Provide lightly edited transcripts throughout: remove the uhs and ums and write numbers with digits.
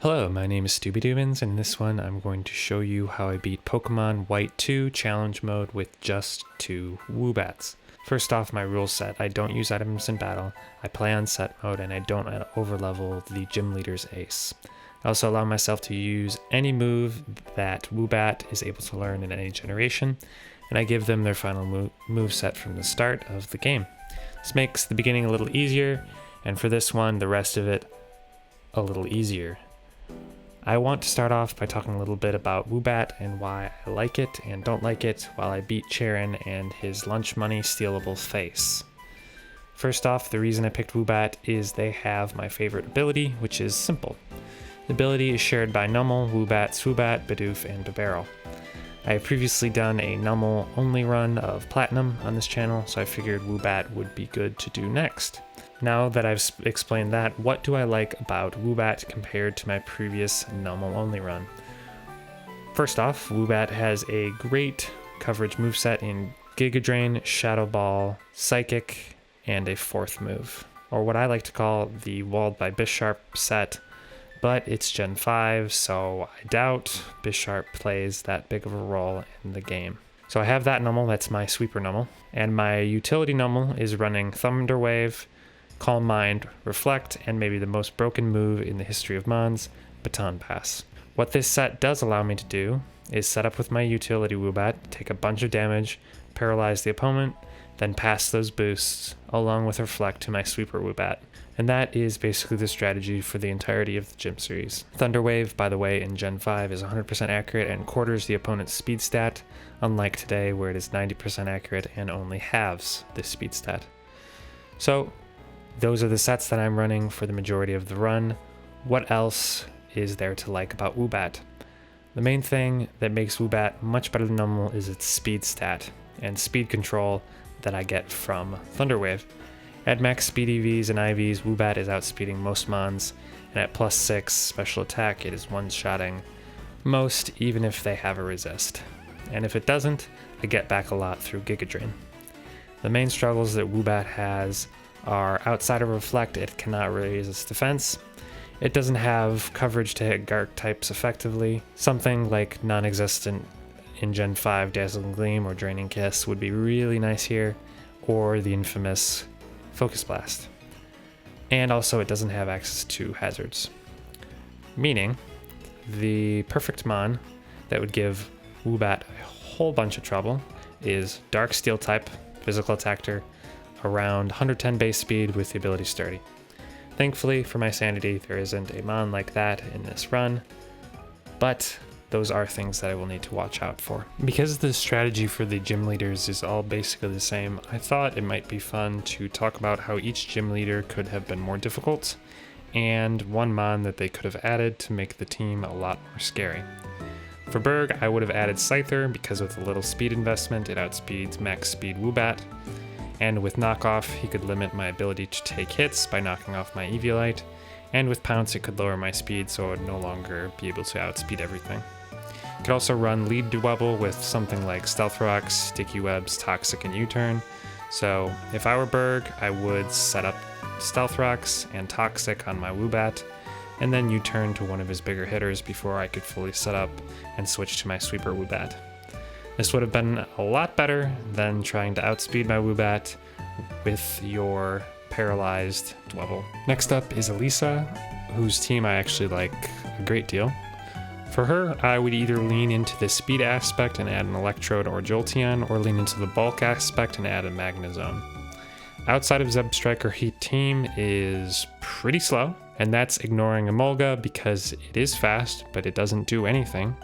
Hello, my name is Stooby-Doobins, and in this one I'm going to show you how I beat Pokémon White 2 Challenge Mode with just 2 Woobats. First off, my rule set: I don't use items in battle, I play on set mode, and I don't overlevel the gym leader's ace. I also allow myself to use any move that Woobat is able to learn in any generation, and I give them their final move set from the start of the game. This makes the beginning a little easier, and for this one, the rest of it a little easier. I want to start off by talking a little bit about Woobat and why I like it and don't like it while I beat Charon and his lunch money stealable face. First off, the reason I picked Woobat is they have my favorite ability, which is simple. The ability is shared by Nummel, Woobat, Swoobat, Bidoof, and Bibarel. I have previously done a Nummel only run of Platinum on this channel, so I figured Woobat would be good to do next. Now that I've explained that, what do I like about Woobat compared to my previous Nummel only run? First off, Woobat has a great coverage moveset in Giga Drain, Shadow Ball, Psychic, and a fourth move, or what I like to call the Walled by Bisharp set, but it's Gen 5, so I doubt Bisharp plays that big of a role in the game. So I have that Nummel, that's my sweeper Nummel, and my utility Nummel is running Thunder Wave, Calm Mind, Reflect, and maybe the most broken move in the history of Mons, Baton Pass. What this set does allow me to do is set up with my utility Woobat, take a bunch of damage, paralyze the opponent, then pass those boosts along with Reflect to my sweeper Woobat. And that is basically the strategy for the entirety of the gym series. Thunder Wave, by the way, in Gen 5 is 100% accurate and quarters the opponent's speed stat, unlike today where it is 90% accurate and only halves this speed stat. So, those are the sets that I'm running for the majority of the run. What else is there to like about Woobat? The main thing that makes Woobat much better than Nummel is its speed stat and speed control that I get from Thunder Wave. At max speed EVs and IVs, Woobat is outspeeding most Mons, and at plus 6 special attack, it is one-shotting most, even if they have a resist. And if it doesn't, I get back a lot through Giga Drain. The main struggles that Woobat has are outside of Reflect, it cannot raise its defense. It doesn't have coverage to hit Gark types effectively. Something like non-existent in Gen 5 Dazzling Gleam or Draining Kiss would be really nice here, or the infamous Focus Blast. And also it doesn't have access to hazards. Meaning, the perfect Mon that would give Woobat a whole bunch of trouble is Dark Steel type, physical attacker, around 110 base speed with the ability Sturdy. Thankfully, for my sanity, there isn't a Mon like that in this run, but those are things that I will need to watch out for. Because the strategy for the gym leaders is all basically the same, I thought it might be fun to talk about how each gym leader could have been more difficult, and one Mon that they could have added to make the team a lot more scary. For Berg, I would have added Scyther because with a little speed investment, it outspeeds max speed Woobat. And with Knockoff, he could limit my ability to take hits by knocking off my Eviolite, and with Pounce, it could lower my speed so I would no longer be able to outspeed everything. I could also run Lead Dwebble with something like Stealth Rocks, Sticky Webs, Toxic, and U-Turn. So if I were Berg, I would set up Stealth Rocks and Toxic on my Woobat, and then U-Turn to one of his bigger hitters before I could fully set up and switch to my sweeper Woobat. This would have been a lot better than trying to outspeed my Woobat with your paralyzed Dwebble. Next up is Elisa, whose team I actually like a great deal. For her, I would either lean into the speed aspect and add an Electrode or Jolteon, or lean into the bulk aspect and add a Magnezone. Outside of Zebstrike, her Heat team is pretty slow, and that's ignoring Emolga because it is fast, but it doesn't do anything.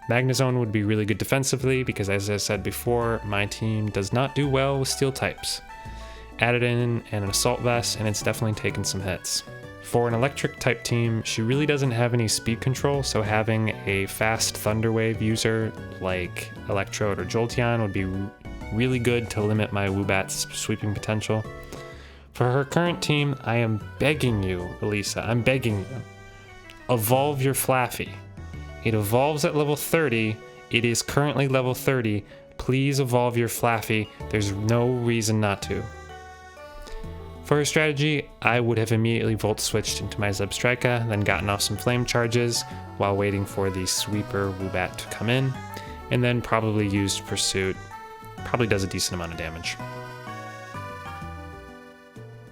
Magnezone would be really good defensively because, as I said before, my team does not do well with steel types. Added in an Assault Vest and it's definitely taken some hits. For an electric type team, she really doesn't have any speed control, so having a fast Thunder Wave user like Electrode or Jolteon would be really good to limit my Woobat's sweeping potential. For her current team, I am begging you, Elisa, I'm begging you, evolve your Flaffy. It evolves at level 30. It is currently level 30. Please evolve your Flaffy. There's no reason not to. For her strategy, I would have immediately volt switched into my Zebstrika, then gotten off some flame charges while waiting for the sweeper Woobat to come in, and then probably used Pursuit. Probably does a decent amount of damage.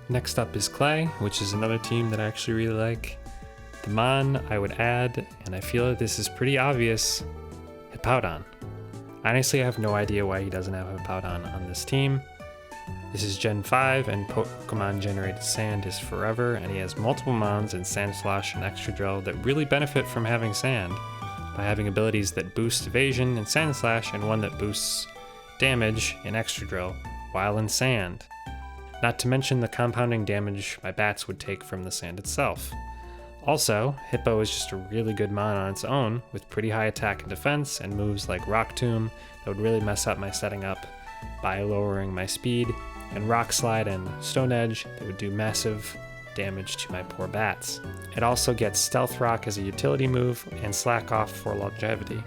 Next up is Clay, which is another team that I actually really like. The Mon I would add, and I feel that this is pretty obvious, Hippowdon. Honestly, I have no idea why he doesn't have Hippowdon on this team. This is Gen 5, and Pokemon generated sand is forever, and he has multiple Mons in Sandslash and Excadrill that really benefit from having sand, by having abilities that boost evasion in Sandslash and one that boosts damage in Excadrill while in sand. Not to mention the compounding damage my bats would take from the sand itself. Also, Hippo is just a really good mon on its own, with pretty high attack and defense, and moves like Rock Tomb that would really mess up my setting up by lowering my speed, and Rock Slide and Stone Edge that would do massive damage to my poor bats. It also gets Stealth Rock as a utility move, and Slack Off for longevity.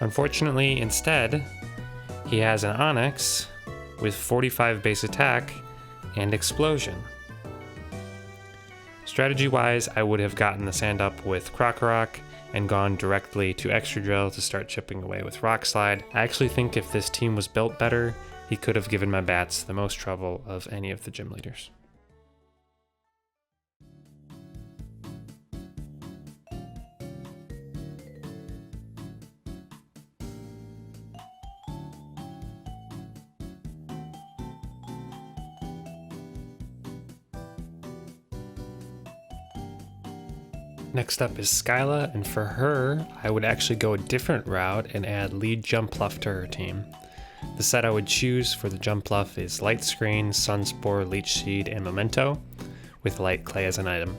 Unfortunately, instead, he has an Onix with 45 base attack and Explosion. Strategy-wise, I would have gotten the sand up with Krokorok and gone directly to Excadrill to start chipping away with Rock Slide. I actually think if this team was built better, he could have given my bats the most trouble of any of the gym leaders. Next up is Skyla, and for her, I would actually go a different route and add lead Jumpluff to her team. The set I would choose for the Jumpluff is Light Screen, Sunspore, Leech Seed, and Memento, with Light Clay as an item.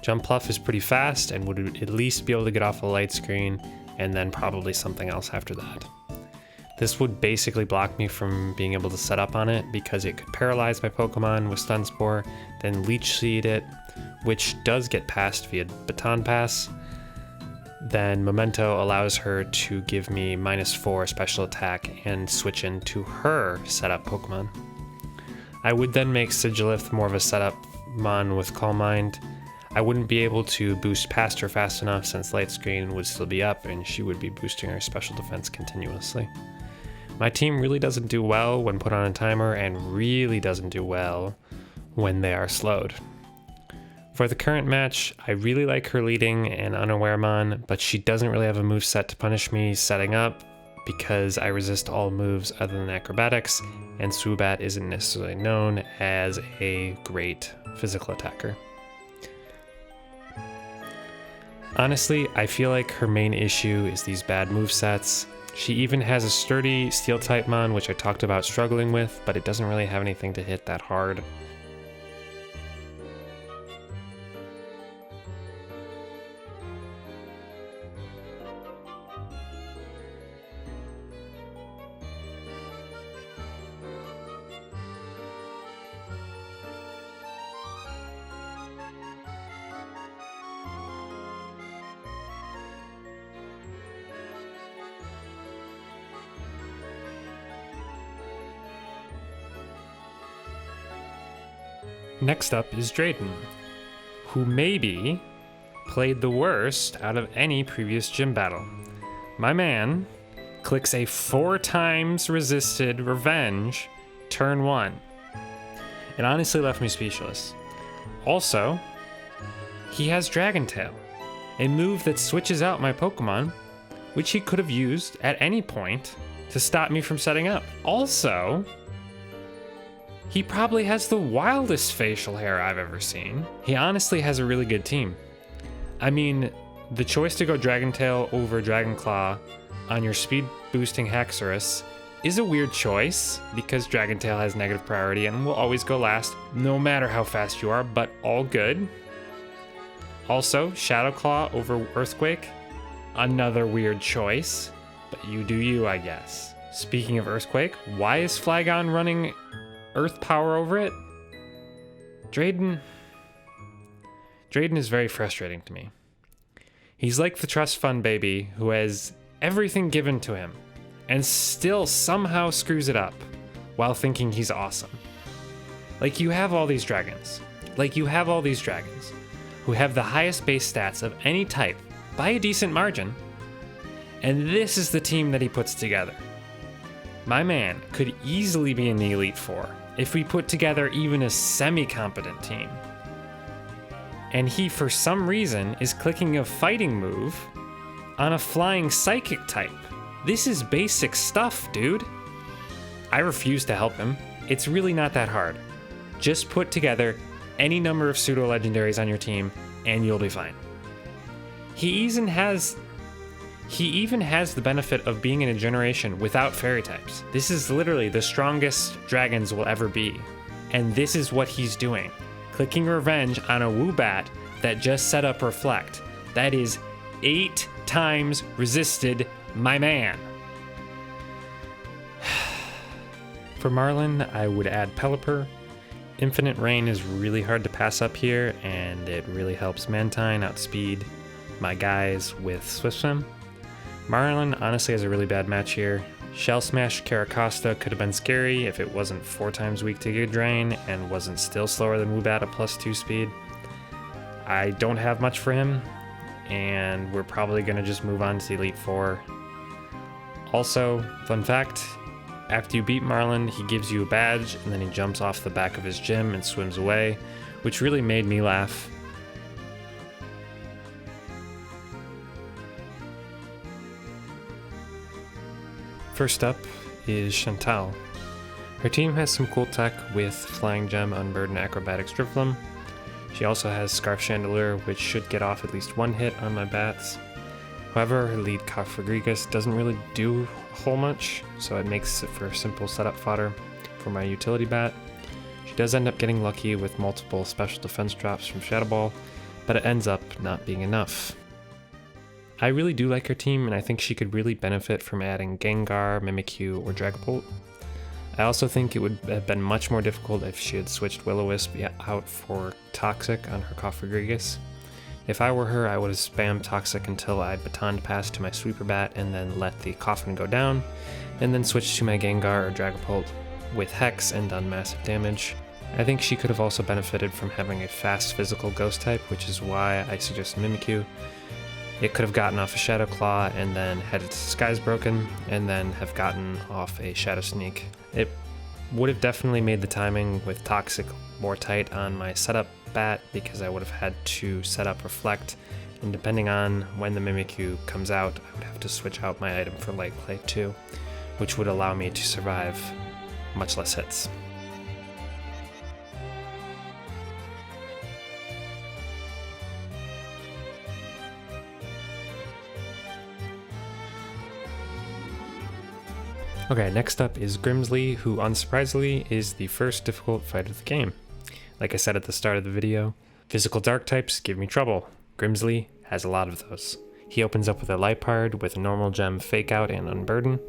Jumpluff is pretty fast and would at least be able to get off a Light Screen, and then probably something else after that. This would basically block me from being able to set up on it because it could paralyze my Pokemon with Sunspore, then Leech Seed it, which does get passed via Baton Pass. Then Memento allows her to give me -4 special attack and switch into her setup Pokemon. I would then make Sigilith more of a setup mon with Calm Mind. I wouldn't be able to boost past her fast enough since Light Screen would still be up and she would be boosting her special defense continuously. My team really doesn't do well when put on a timer and really doesn't do well when they are slowed. For the current match, I really like her leading and Unaware Mon, but she doesn't really have a moveset to punish me setting up because I resist all moves other than acrobatics, and Swoobat isn't necessarily known as a great physical attacker. Honestly, I feel like her main issue is these bad movesets. She even has a sturdy Steel-type Mon, which I talked about struggling with, but it doesn't really have anything to hit that hard. Next up is Drayden, who maybe played the worst out of any previous gym battle. My man clicks a 4 times resisted Revenge turn 1. It honestly left me speechless. Also, he has Dragon Tail, a move that switches out my Pokemon, which he could have used at any point to stop me from setting up. Also, he probably has the wildest facial hair I've ever seen. He honestly has a really good team. I mean, the choice to go Dragon Tail over Dragon Claw on your speed boosting Haxorus is a weird choice because Dragon Tail has negative priority and will always go last no matter how fast you are, but all good. Also, Shadow Claw over Earthquake, another weird choice, but you do you, I guess. Speaking of Earthquake, why is Flygon running Earth Power over it? Drayden is very frustrating to me. He's like the trust fund baby who has everything given to him and still somehow screws it up while thinking he's awesome. Like, you have all these dragons. Who have the highest base stats of any type by a decent margin, and this is the team that he puts together. My man could easily be in the Elite Four if we put together even a semi-competent team. And he, for some reason, is clicking a fighting move on a flying psychic type. This is basic stuff, dude. I refuse to help him. It's really not that hard. Just put together any number of pseudo-legendaries on your team and you'll be fine. He even has the benefit of being in a generation without fairy types. This is literally the strongest dragons will ever be. And this is what he's doing. Clicking revenge on a Woobat that just set up Reflect. That is 8 times resisted, my man. For Marlin, I would add Pelipper. Infinite Rain is really hard to pass up here, and it really helps Mantine outspeed my guys with Swift Swim. Marlin honestly has a really bad match here. Shell Smash Caracosta could have been scary if it wasn't 4 times weak to Giga Drain and wasn't still slower than Woobat at +2 speed. I don't have much for him, and we're probably going to just move on to the Elite Four. Also, fun fact, after you beat Marlin, he gives you a badge, and then he jumps off the back of his gym and swims away, which really made me laugh. First up is Chantal. Her team has some cool tech with Flying Gem, Unburden, Acrobatics, Drifloon. She also has Scarf Chandelier, which should get off at least 1 hit on my bats. However, her lead Cofagrigus doesn't really do a whole much, so it makes it for simple setup fodder for my utility bat. She does end up getting lucky with multiple special defense drops from Shadow Ball, but it ends up not being enough. I really do like her team, and I think she could really benefit from adding Gengar, Mimikyu, or Dragapult. I also think it would have been much more difficult if she had switched Will-O-Wisp out for Toxic on her Cofagrigus. If I were her, I would have spammed Toxic until I batoned past to my Sweeper Bat and then let the Coffin go down, and then switched to my Gengar or Dragapult with Hex and done massive damage. I think she could have also benefited from having a fast physical ghost type, which is why I suggested Mimikyu. It could have gotten off a Shadow Claw and then had its disguise broken, and then have gotten off a Shadow Sneak. It would have definitely made the timing with Toxic more tight on my setup bat, because I would have had to set up Reflect, and depending on when the Mimikyu comes out, I would have to switch out my item for Light Clay too, which would allow me to survive much less hits. Okay, next up is Grimsley, who unsurprisingly is the first difficult fight of the game. Like I said at the start of the video, physical dark types give me trouble. Grimsley has a lot of those. He opens up with a Liepard with a normal gem Fake Out and Unburden.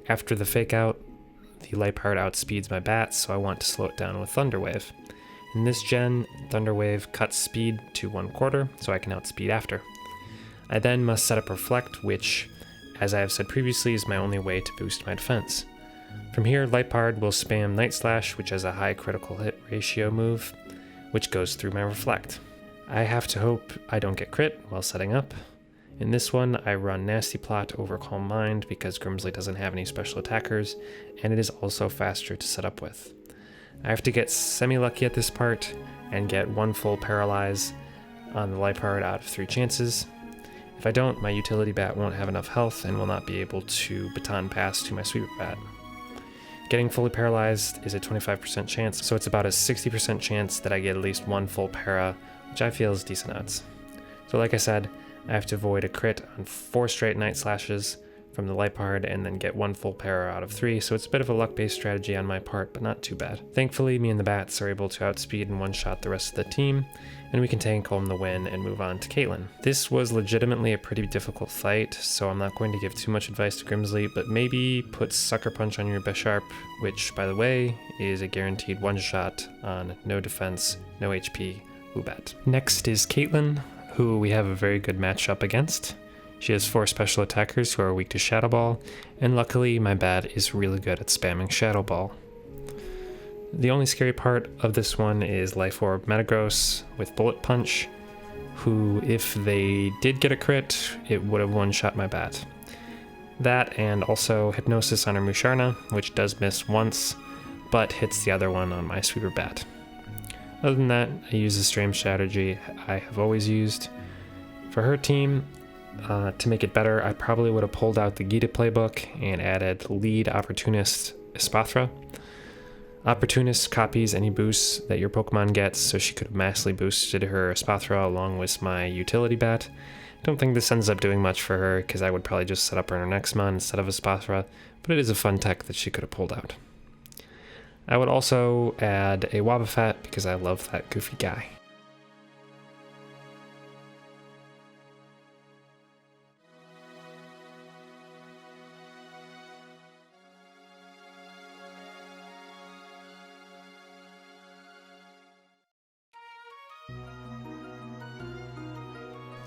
After the Fake Out, the Liepard outspeeds my bat, so I want to slow it down with Thunder Wave. In this gen, Thunder Wave cuts speed to 1/4, so I can outspeed after. I then must set up Reflect, which, as I have said previously, is my only way to boost my defense. From here, Liepard will spam Night Slash, which has a high critical hit ratio move, which goes through my Reflect. I have to hope I don't get crit while setting up. In this one, I run Nasty Plot over Calm Mind because Grimsley doesn't have any special attackers, and it is also faster to set up with. I have to get semi-lucky at this part and get 1 full Paralyze on the Liepard out of 3 chances. If I don't, my utility bat won't have enough health and will not be able to baton pass to my Sweeper Bat. Getting fully paralyzed is a 25% chance, so it's about a 60% chance that I get at least 1 full para, which I feel is decent odds. So like I said, I have to avoid a crit on 4 straight Night Slashes from the Liepard and then get 1 full para out of 3, so it's a bit of a luck-based strategy on my part, but not too bad. Thankfully, me and the bats are able to outspeed and one-shot the rest of the team, and we can tank home the win and move on to Caitlyn. This was legitimately a pretty difficult fight, so I'm not going to give too much advice to Grimsley, but maybe put Sucker Punch on your Bisharp, which, by the way, is a guaranteed one-shot on no defense, no HP Woobat. Next is Caitlyn, who we have a very good matchup against. She has 4 special attackers who are weak to Shadow Ball, and luckily my bat is really good at spamming Shadow Ball. The only scary part of this one is Life Orb Metagross with Bullet Punch, who, if they did get a crit, it would have one-shot my bat. That, and also Hypnosis on her Musharna, which does miss once, but hits the other one on my Sweeper Bat. Other than that, I use the same strategy I have always used. For her team, to make it better, I probably would have pulled out the Gita playbook and added Lead Opportunist Espathra. Opportunist copies any boosts that your Pokemon gets, so she could have massively boosted her Espathra along with my utility bat. Don't think this ends up doing much for her, because I would probably just set up her Nextmon instead of Espathra, but it is a fun tech that she could have pulled out. I would also add a Wobbuffet, because I love that goofy guy.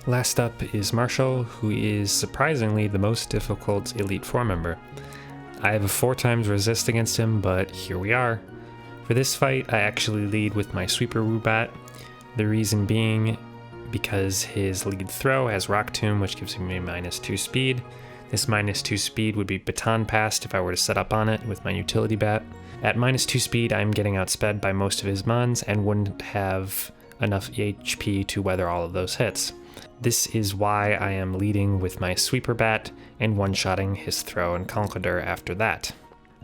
Last up is Marshall, who is surprisingly the most difficult Elite Four member. I have a 4 times resist against him, but here we are. For this fight, I actually lead with my Sweeper Woobat, the reason being because his lead throw has Rock Tomb, which gives me -2 speed. This -2 speed would be baton passed if I were to set up on it with my utility bat. At -2 speed, I'm getting outsped by most of his mons and wouldn't have enough HP to weather all of those hits. This is why I am leading with my Sweeper Bat and one-shotting his Throw and Conkeldurr after that.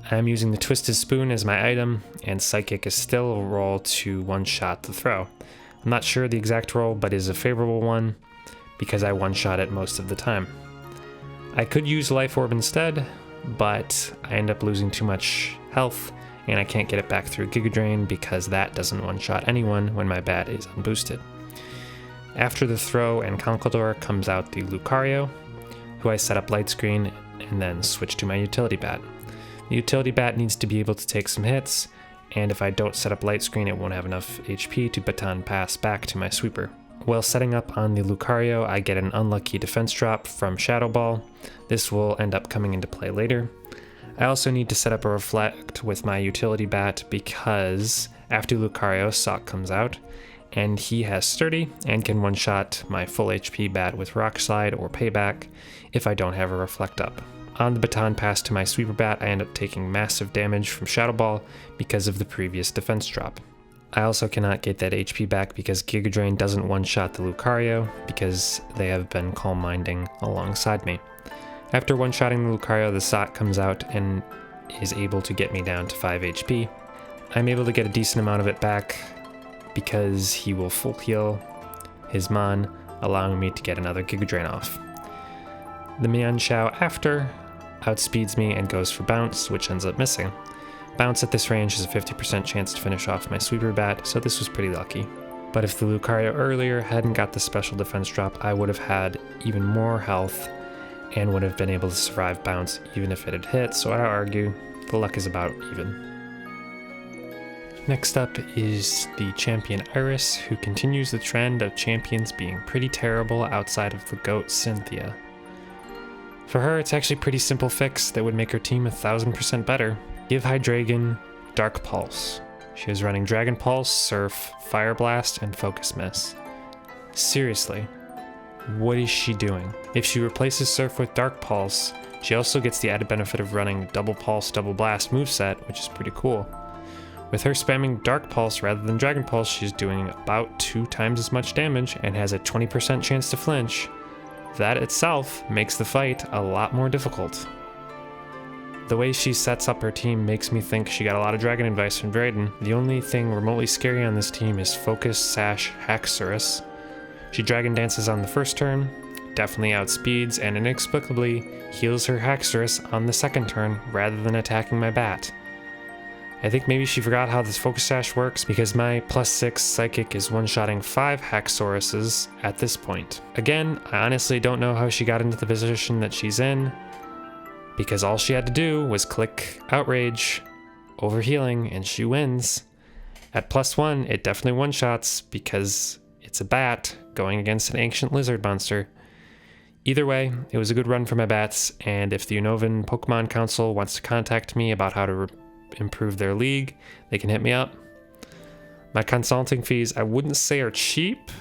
I am using the Twisted Spoon as my item, and Psychic is still a roll to one-shot the Throw. I'm not sure the exact roll, but it is a favorable one, because I one-shot it most of the time. I could use Life Orb instead, but I end up losing too much health, and I can't get it back through Giga Drain because that doesn't one-shot anyone when my bat is unboosted. After the Throw and Conkeldurr comes out the Lucario, who I set up Light Screen and then switch to my Utility Bat. The Utility Bat needs to be able to take some hits, and if I don't set up Light Screen, it won't have enough HP to baton pass back to my Sweeper. While setting up on the Lucario, I get an unlucky defense drop from Shadow Ball. This will end up coming into play later. I also need to set up a Reflect with my Utility Bat because after Lucario, Sock comes out, and he has Sturdy and can one-shot my full HP bat with Rock Slide or Payback if I don't have a Reflect up. On the baton pass to my Sweeper Bat, I end up taking massive damage from Shadow Ball because of the previous defense drop. I also cannot get that HP back because Giga Drain doesn't one-shot the Lucario because they have been Calm Minding alongside me. After one-shotting the Lucario, the Sock comes out and is able to get me down to 5 HP. I'm able to get a decent amount of it back because he will full heal his Mon, allowing me to get another Giga Drain off. The Mienshao after outspeeds me and goes for Bounce, which ends up missing. Bounce at this range has a 50% chance to finish off my Sweeper Bat, so this was pretty lucky. But if the Lucario earlier hadn't got the special defense drop, I would have had even more health and would have been able to survive Bounce even if it had hit, so I'd argue the luck is about even. Next up is the champion Iris, who continues the trend of champions being pretty terrible outside of the GOAT Cynthia. For her, it's actually a pretty simple fix that would make her team 1000% better. Give Hydreigon Dark Pulse. She is running Dragon Pulse, Surf, Fire Blast, and Focus Miss. Seriously, what is she doing? If she replaces Surf with Dark Pulse, she also gets the added benefit of running Double Pulse, Double Blast moveset, which is pretty cool. With her spamming Dark Pulse rather than Dragon Pulse, she's doing about 2 times as much damage and has a 20% chance to flinch. That itself makes the fight a lot more difficult. The way she sets up her team makes me think she got a lot of Dragon advice from Drayden. The only thing remotely scary on this team is Focus, Sash, Haxorus. She Dragon Dances on the first turn, definitely outspeeds, and inexplicably heals her Haxorus on the second turn rather than attacking my bat. I think maybe she forgot how this Focus Sash works because my +6 Psychic is one-shotting 5 Haxoruses at this point. Again, I honestly don't know how she got into the position that she's in, because all she had to do was click Outrage, overhealing, and she wins. At +1, it definitely one-shots because it's a bat going against an ancient lizard monster. Either way, it was a good run for my bats, and if the Unnovan Pokemon Council wants to contact me about how to improve their league, they can hit me up. My consulting fees, I wouldn't say are cheap,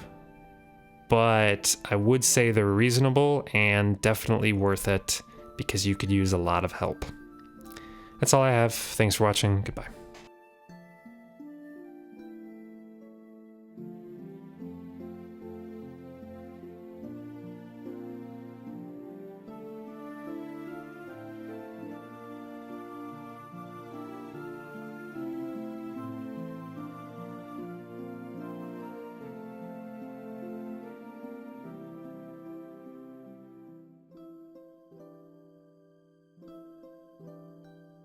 but I would say they're reasonable and definitely worth it because you could use a lot of help. That's all I have. Thanks for watching. Goodbye.